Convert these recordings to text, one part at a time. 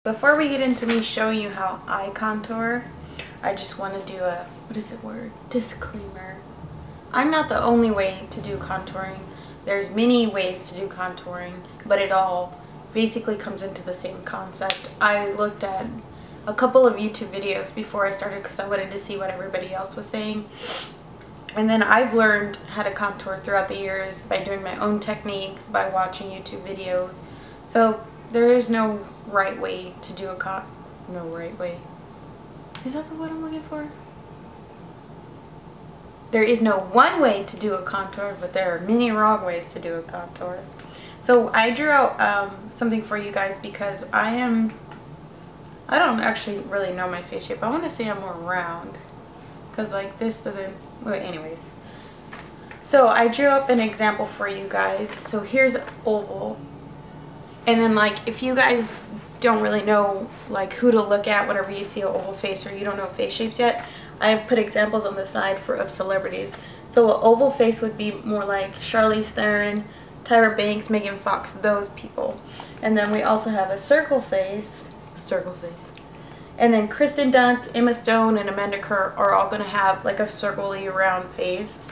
before we get into me showing you how I contour, I just want to do a, what is the word? Disclaimer. I'm not the only way to do contouring. There's many ways to do contouring, but it all basically comes into the same concept. I looked at a couple of YouTube videos before I started because I wanted to see what everybody else was saying. And then I've learned how to contour throughout the years by doing my own techniques, by watching YouTube videos. So there is no right way to do a no right way. Is that the word I'm looking for? There is no one way to do a contour, but there are many wrong ways to do a contour. So I drew out something for you guys because I don't actually really know my face shape. I want to say I'm more round because like this doesn't, well, anyways. So I drew up an example for you guys. So here's oval. And then like if you guys don't really know like who to look at whenever you see an oval face or you don't know face shapes yet, I have put examples on the side of celebrities. So an oval face would be more like Charlize Theron, Tyra Banks, Megan Fox, those people. And then we also have a circle face. And then Kristen Dunst, Emma Stone, and Amanda Kerr are all going to have like a circle-y round face.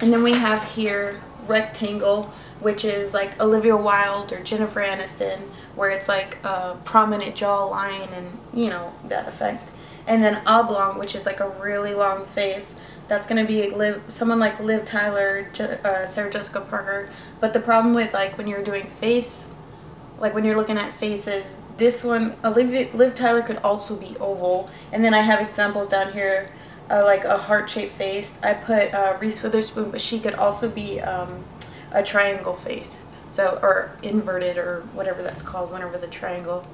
And then we have here rectangle, which is like Olivia Wilde or Jennifer Aniston, where it's like a prominent jawline and, you know, that effect. And then oblong, which is like a really long face. That's going to be someone like Liv Tyler, Sarah Jessica Parker. But the problem with like when you're doing face, like when you're looking at faces, this one, Liv Tyler could also be oval. And then I have examples down here, like a heart-shaped face. I put Reese Witherspoon, but she could also be a triangle face. So, or inverted or whatever that's called, whenever the triangle.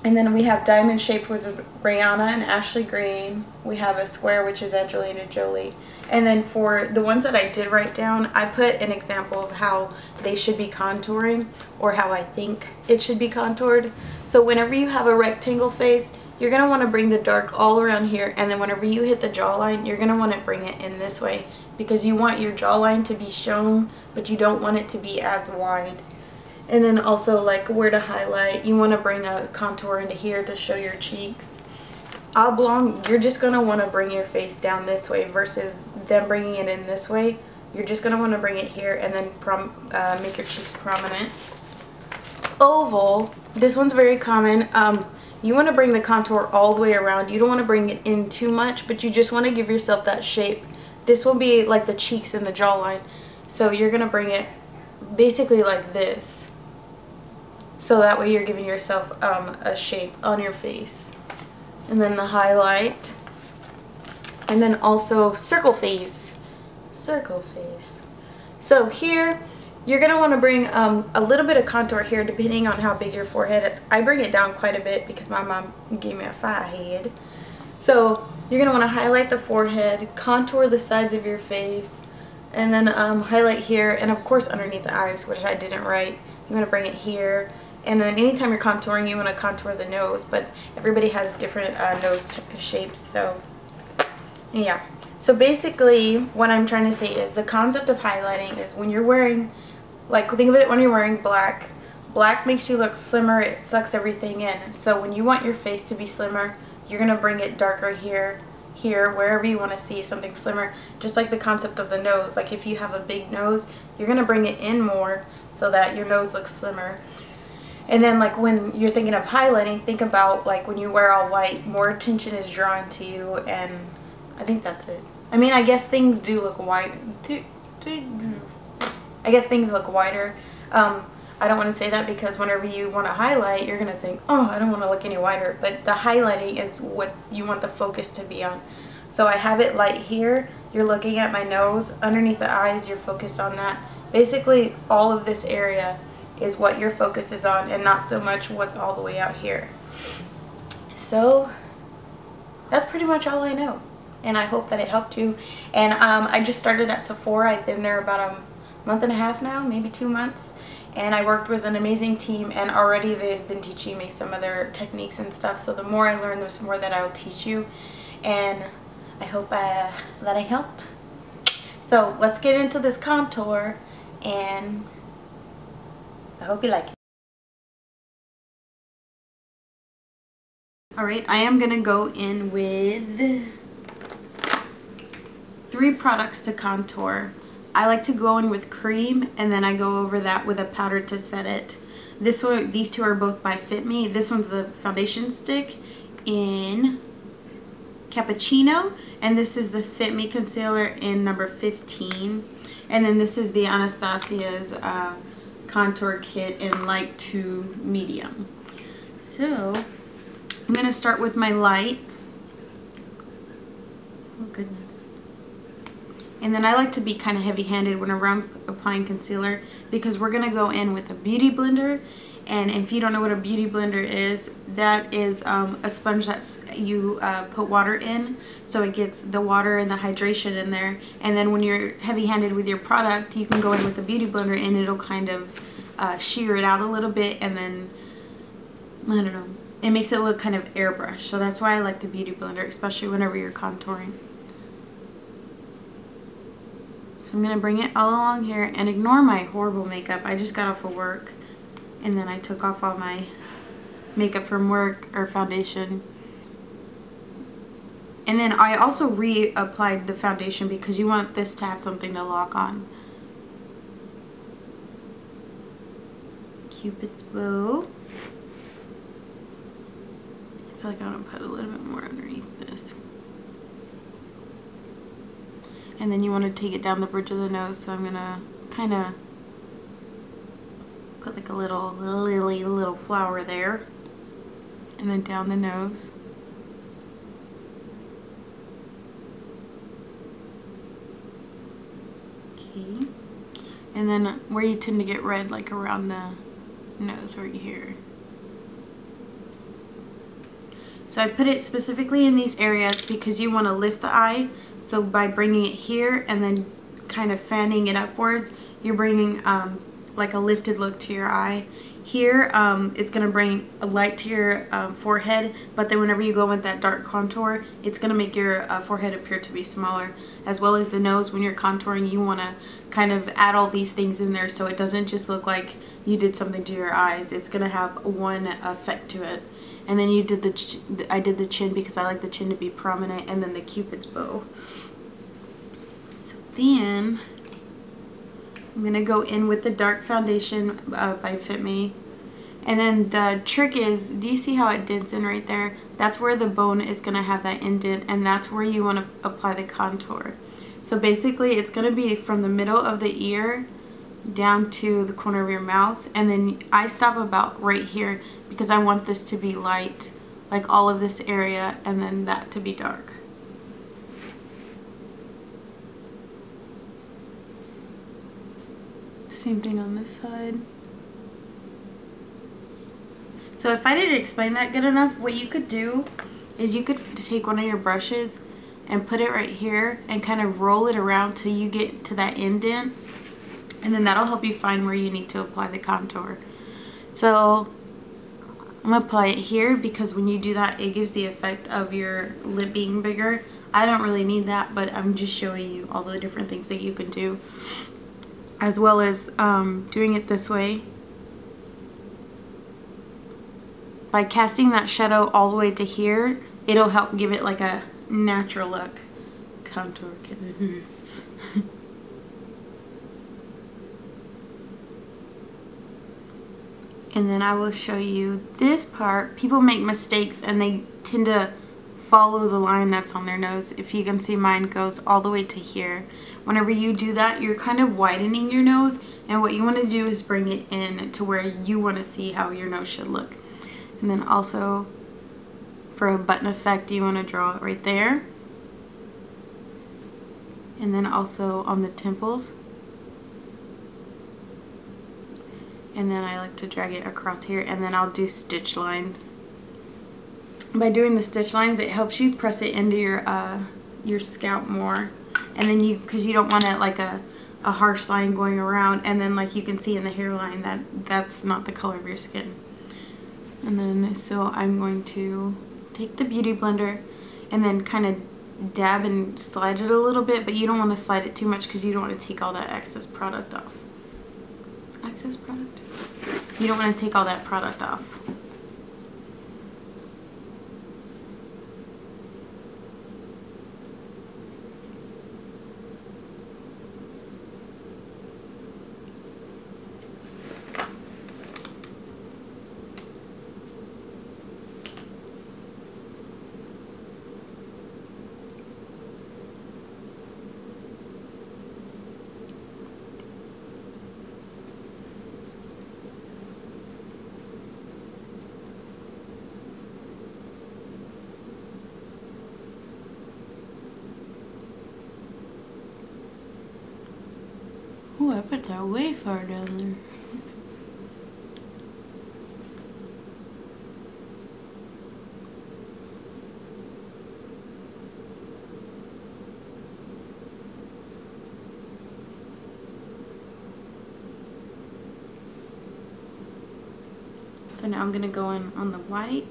And then we have diamond shaped, which is Rihanna and Ashley Greene. We have a square, which is Angelina Jolie. And then for the ones that I did write down, I put an example of how they should be contouring or how I think it should be contoured. So whenever you have a rectangle face, you're going to want to bring the dark all around here. And then whenever you hit the jawline, you're going to want to bring it in this way because you want your jawline to be shown, but you don't want it to be as wide. And then also like where to highlight, you want to bring a contour into here to show your cheeks. Oblong, you're just going to want to bring your face down this way versus them bringing it in this way. You're just going to want to bring it here and then make your cheeks prominent. Oval, this one's very common. You want to bring the contour all the way around. You don't want to bring it in too much, but you just want to give yourself that shape. This will be like the cheeks and the jawline. So you're going to bring it basically like this. So that way you're giving yourself a shape on your face. And then the highlight. And then also circle face. Circle face. So here, you're going to want to bring a little bit of contour here depending on how big your forehead is. I bring it down quite a bit because my mom gave me a forehead. So you're going to want to highlight the forehead, contour the sides of your face, and then highlight here, and of course underneath the eyes, which I didn't write. You want to bring it here. And then anytime you're contouring, you want to contour the nose, but everybody has different nose shapes, so yeah. So basically what I'm trying to say is the concept of highlighting is when you're wearing, like think of it when you're wearing black. Black makes you look slimmer, it sucks everything in. So when you want your face to be slimmer, you're going to bring it darker here, wherever you want to see something slimmer. Just like the concept of the nose, like if you have a big nose, you're going to bring it in more so that your nose looks slimmer. And then like when you're thinking of highlighting, think about like when you wear all white, more attention is drawn to you, and I think that's it. I mean, I guess things do look white. I guess things look whiter. I don't want to say that because whenever you want to highlight, you're going to think, oh, I don't want to look any whiter. But the highlighting is what you want the focus to be on. So I have it light here. You're looking at my nose. Underneath the eyes, you're focused on that. Basically, all of this area is what your focus is on and not so much what's all the way out here. So that's pretty much all I know, and I hope that it helped you. And I just started at Sephora. I've been there about a month and a half now, maybe 2 months, and I worked with an amazing team, and already they've been teaching me some of their techniques and stuff. So the more I learn, the more that I will teach you, and I hope that I helped. So let's get into this contour, and I hope you like it. Alright, I am going to go in with 3 products to contour. I like to go in with cream, and then I go over that with a powder to set it. These 2 are both by Fit Me. This one's the foundation stick in Cappuccino, and this is the Fit Me concealer in number 15. And then this is the Anastasia's contour kit in light to medium. So I'm going to start with my light. Oh goodness. And then I like to be kind of heavy-handed whenever I'm applying concealer, because we're going to go in with a beauty blender. And if you don't know what a beauty blender is, that is a sponge that you put water in, so it gets the water and the hydration in there. And then when you're heavy-handed with your product, you can go in with the beauty blender and it'll kind of shear it out a little bit, and then, I don't know, it makes it look kind of airbrush. So that's why I like the beauty blender, especially whenever you're contouring. So I'm going to bring it all along here, and ignore my horrible makeup. I just got off of work, and then I took off all my makeup from work, or foundation. And then I also reapplied the foundation because you want this to have something to lock on. Cupid's bow. I feel like I want to put a little bit more underneath this. And then you want to take it down the bridge of the nose, so I'm going to kind of put like a little little flower there. And then down the nose. Okay. And then where you tend to get red, like around the nose right here. So I put it specifically in these areas because you want to lift the eye. So by bringing it here and then kind of fanning it upwards, you're bringing like a lifted look to your eye. Here, it's going to bring a light to your forehead, but then whenever you go with that dark contour, it's going to make your forehead appear to be smaller. As well as the nose, when you're contouring, you want to kind of add all these things in there so it doesn't just look like you did something to your eyes. It's going to have one effect to it. And then you did I did the chin because I like the chin to be prominent, and then the Cupid's bow. So then I'm going to go in with the dark foundation by Fit Me. And then the trick is, do you see how it dents in right there? That's where the bone is going to have that indent, and that's where you want to apply the contour. So basically it's going to be from the middle of the ear down to the corner of your mouth, and then I stop about right here because I want this to be light, like all of this area, and then that to be dark. Same thing on this side. So if I didn't explain that good enough, what you could do is you could take one of your brushes and put it right here and kind of roll it around till you get to that indent, and then that'll help you find where you need to apply the contour. So I'm going to apply it here because when you do that, it gives the effect of your lip being bigger. I don't really need that, but I'm just showing you all the different things that you can do. As well as doing it this way. By casting that shadow all the way to here, it'll help give it like a natural look. Contour kitten. And then I will show you this part. People make mistakes and they tend to follow the line that's on their nose. If you can see, mine goes all the way to here. Whenever you do that, you're kind of widening your nose, and what you want to do is bring it in to where you want to see how your nose should look. And then also for a button effect, you want to draw it right there, and then also on the temples. And then I like to drag it across here, and then I'll do stitch lines. By doing the stitch lines, it helps you press it into your scalp more. And then because you don't want it like a harsh line going around, and then like you can see in the hairline that's not the color of your skin. And then so I'm going to take the beauty blender and then kind of dab and slide it a little bit, but you don't want to slide it too much because you don't want to take all that excess product off. Excess product? You don't want to take all that product off. Ooh, I put that way far down there. So now I'm going to go in on the white.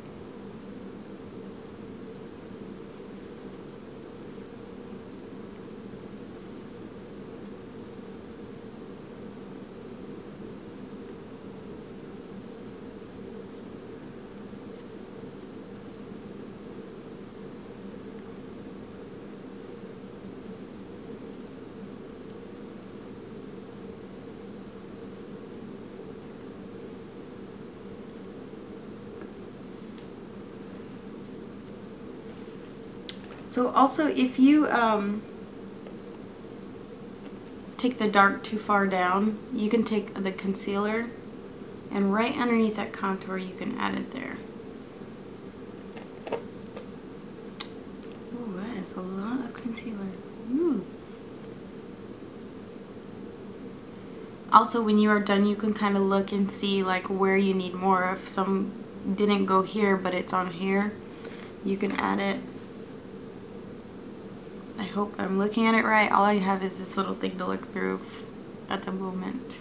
So also, if you take the dark too far down, you can take the concealer and right underneath that contour you can add it there. Ooh, that is a lot of concealer. Ooh. Also, when you are done, you can kind of look and see like where you need more. If some didn't go here but it's on here, you can add it. I hope I'm looking at it right. All I have is this little thing to look through at the moment.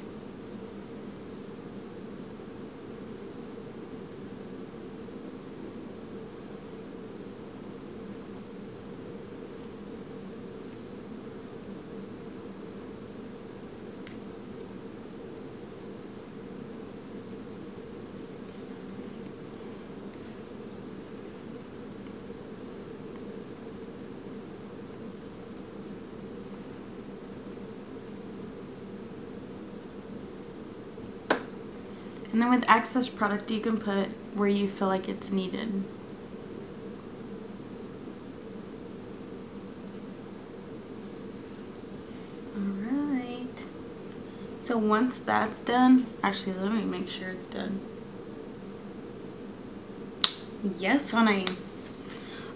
And then with excess product, you can put where you feel like it's needed. Alright. So once that's done, actually let me make sure it's done. Yes, honey.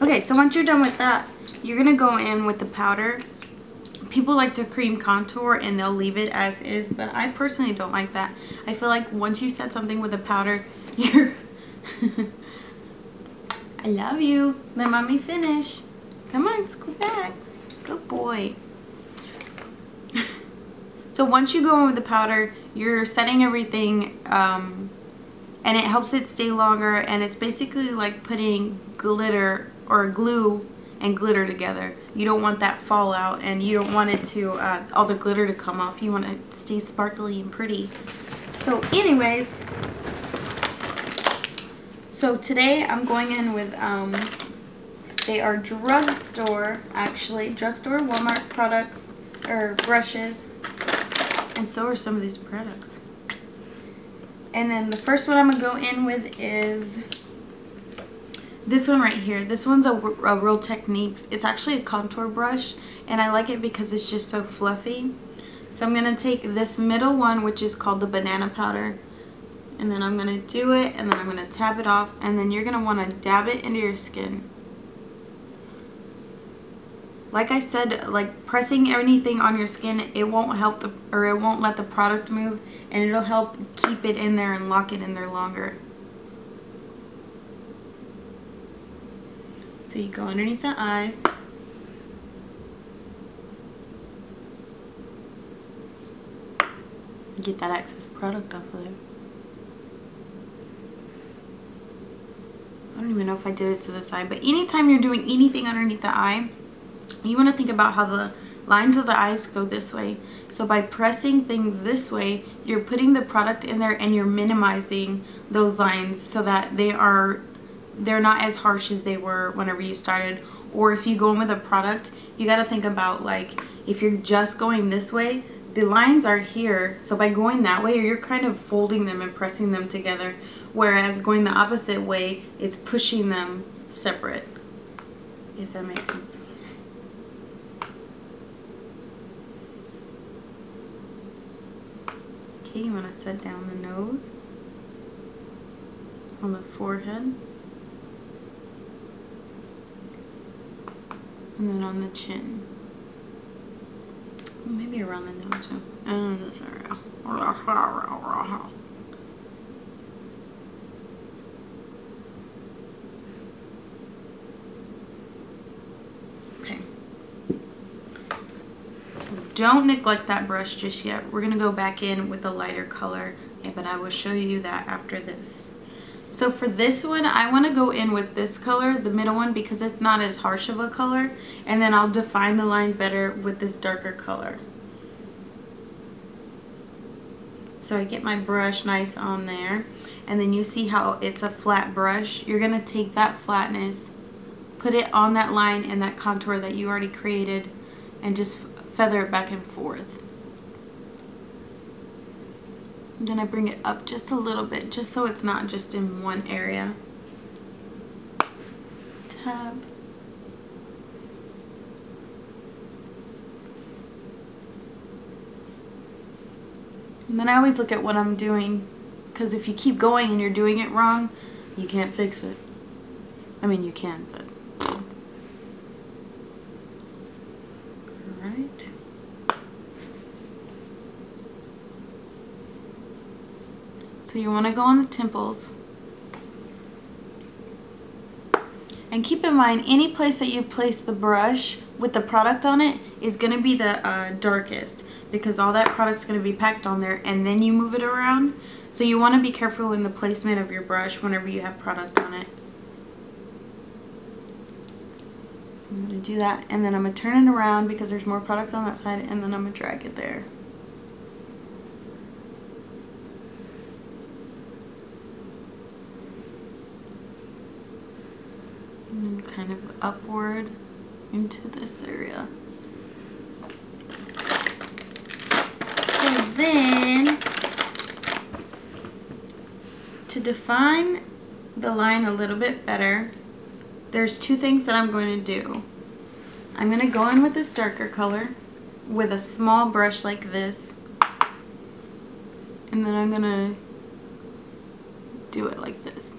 Okay, so once you're done with that, you're going to go in with the powder. People like to cream contour and they'll leave it as is, but I personally don't like that. I feel like once you set something with a powder, you're... I love you. Let mommy finish. Come on, scoot back. Good boy. So once you go in with the powder, you're setting everything, and it helps it stay longer, and it's basically like putting glitter or glue and glitter together. You don't want that fallout, and you don't want it to all the glitter to come off. You want it to stay sparkly and pretty. So anyways, so today I'm going in with they are drugstore, actually drugstore Walmart products or brushes, and so are some of these products. And then the first one I'm gonna go in with is this one right here. This one's a Real Techniques. It's actually a contour brush, and I like it because it's just so fluffy. So I'm going to take this middle one, which is called the banana powder, and then I'm going to do it, and then I'm going to tap it off, and then you're going to want to dab it into your skin. Like I said, like pressing anything on your skin, it won't help it won't let the product move, and it'll help keep it in there and lock it in there longer. So you go underneath the eyes. Get that excess product off of there. I don't even know if I did it to the side, but anytime you're doing anything underneath the eye, you want to think about how the lines of the eyes go this way. So by pressing things this way, you're putting the product in there and you're minimizing those lines so that they're not as harsh as they were whenever you started. Or if you go in with a product, you got to think about, like, if you're just going this way, the lines are here, so by going that way, you're kind of folding them and pressing them together, whereas going the opposite way, it's pushing them separate, if that makes sense. Okay, you want to set down the nose, on the forehead, and then on the chin. Maybe around the nose too. and this area. Okay. So don't neglect that brush just yet. We're gonna go back in with a lighter color, but I will show you that after this. So for this one, I want to go in with this color, the middle one, because it's not as harsh of a color, and then I'll define the line better with this darker color. So I get my brush nice on there, and then you see how it's a flat brush. You're going to take that flatness, put it on that line and that contour that you already created, and just feather it back and forth. Then I bring it up just a little bit, just so it's not just in one area. Tab. And then I always look at what I'm doing, because if you keep going and you're doing it wrong, you can't fix it. I mean, you can, but... Alright. So you want to go on the temples. And keep in mind, any place that you place the brush with the product on it is going to be the darkest, because all that product's going to be packed on there, and then you move it around. So you want to be careful in the placement of your brush whenever you have product on it. So I'm going to do that, and then I'm going to turn it around because there's more product on that side, and then I'm going to drag it there. And kind of upward into this area. So then, to define the line a little bit better, there's two things that I'm going to do. I'm going to go in with this darker color with a small brush like this, and then I'm going to do it like this.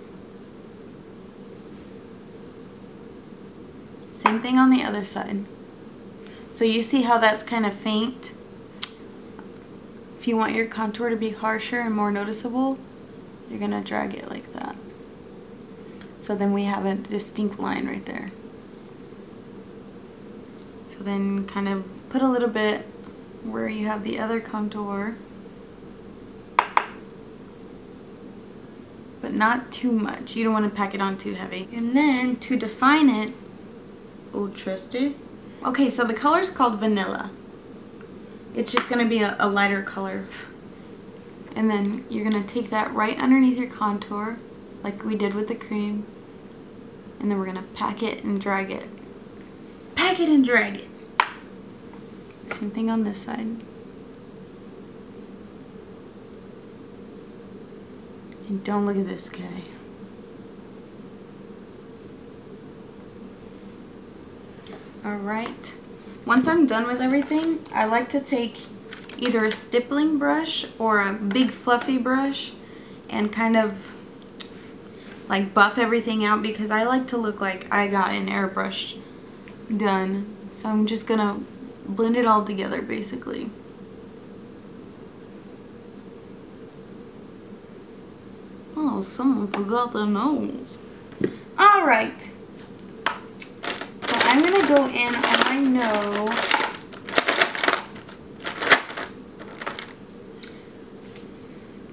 Same thing on the other side. So you see how that's kind of faint? If you want your contour to be harsher and more noticeable, you're going to drag it like that. So then we have a distinct line right there. So then kind of put a little bit where you have the other contour, but not too much. You don't want to pack it on too heavy. And then to define it, oh, trusted. Okay, so the color is called Vanilla. It's just going to be a lighter color. And then you're going to take that right underneath your contour, like we did with the cream. And then we're going to pack it and drag it. Pack it and drag it. Same thing on this side. And don't look at this guy. Alright, once I'm done with everything, I like to take either a stippling brush or a big fluffy brush and kind of like buff everything out, because I like to look like I got an airbrush done. So I'm just gonna blend it all together basically. Oh, someone forgot their nose. Alright. I'm going to go in on my nose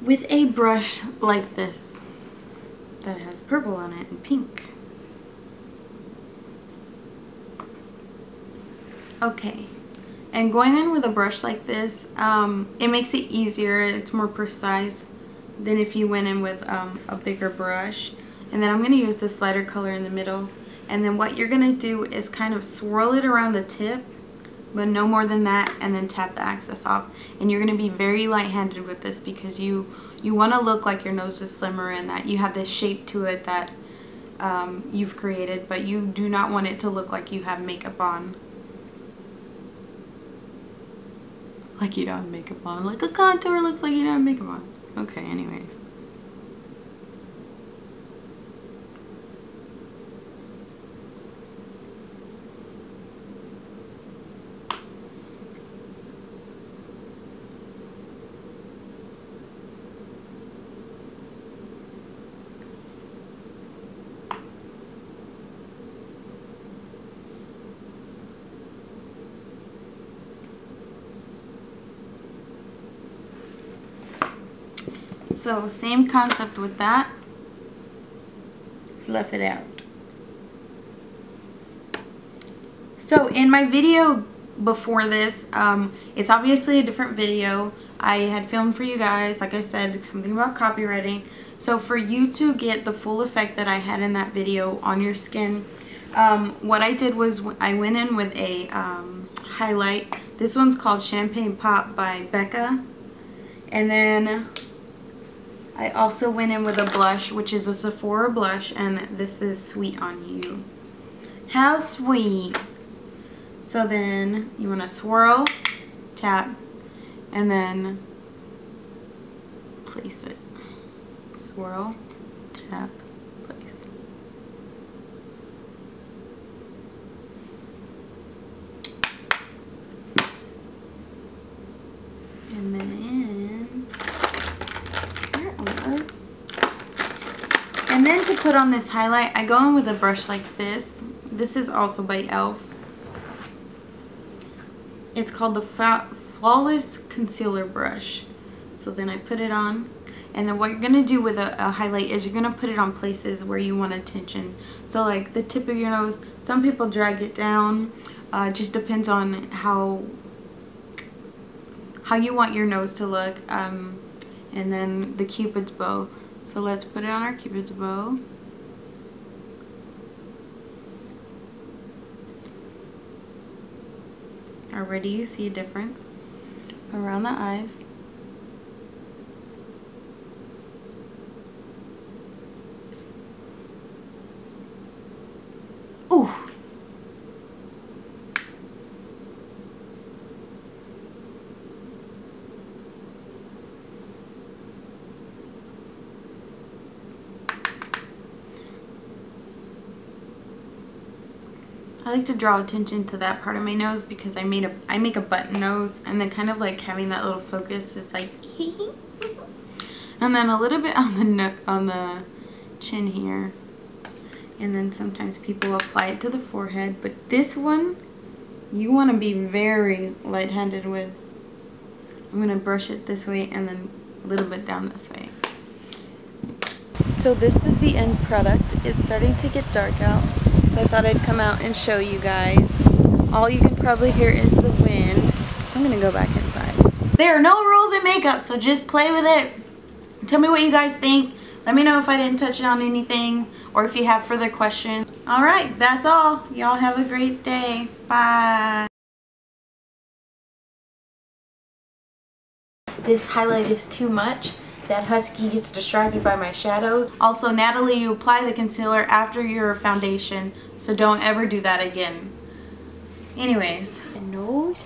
with a brush like this that has purple on it and pink. Okay, and going in with a brush like this, it makes it easier. It's more precise than if you went in with a bigger brush. And then I'm going to use this lighter color in the middle. And then what you're going to do is kind of swirl it around the tip, but no more than that, and then tap the excess off. And you're going to be very light-handed with this, because you want to look like your nose is slimmer and that you have this shape to it that you've created, but you do not want it to look like you have makeup on. Like you don't have makeup on. Like a contour looks like you don't have makeup on. Okay, anyways. So same concept with that. Fluff it out. So in my video before this, it's obviously a different video. I had filmed for you guys, like I said, something about copywriting. So for you to get the full effect that I had in that video on your skin, what I did was I went in with a highlight. This one's called Champagne Pop by Becca. And then I also went in with a blush, which is a Sephora blush, and this is Sweet on You. How sweet. So then you want to swirl, tap, and then place it. Swirl, tap, place. And then, and then to put on this highlight, I go in with a brush like this. This is also by E.l.f. It's called the Flawless Concealer Brush. So then I put it on, and then what you're going to do with a highlight is you're going to put it on places where you want attention. So like the tip of your nose, some people drag it down. Just depends on how you want your nose to look. And then the Cupid's bow. So let's put it on our Cupid's bow. Already you see a difference around the eyes. Ooh. I like to draw attention to that part of my nose because I make a button nose, and then kind of like having that little focus is like and then a little bit on the chin here, and then sometimes people apply it to the forehead, but this one you want to be very light-handed with. I'm going to brush it this way and then a little bit down this way. So this is the end product. It's starting to get dark out, so I thought I'd come out and show you guys. All you can probably hear is the wind, so I'm gonna go back inside. There are no rules in makeup, so just play with it. Tell me what you guys think. Let me know if I didn't touch on anything or if you have further questions. Alright, that's all. Y'all have a great day. Bye. This highlight is too much. That husky gets distracted by my shadows. Also, Natalie, you apply the concealer after your foundation, so don't ever do that again. Anyways. The nose.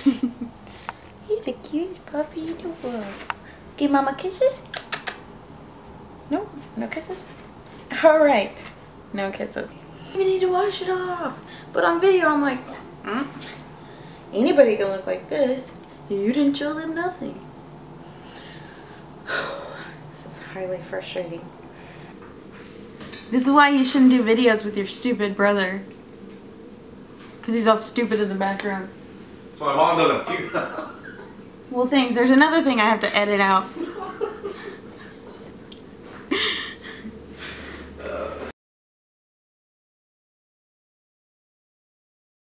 He's the cutest puppy in the world. Give mama kisses? No? No kisses? Alright. No kisses. You need to wash it off. But on video, I'm like, anybody can look like this. You didn't show them nothing. This is highly frustrating. This is why you shouldn't do videos with your stupid brother. Because he's all stupid in the background. So my mom doesn't. Well, thanks. There's another thing I have to edit out.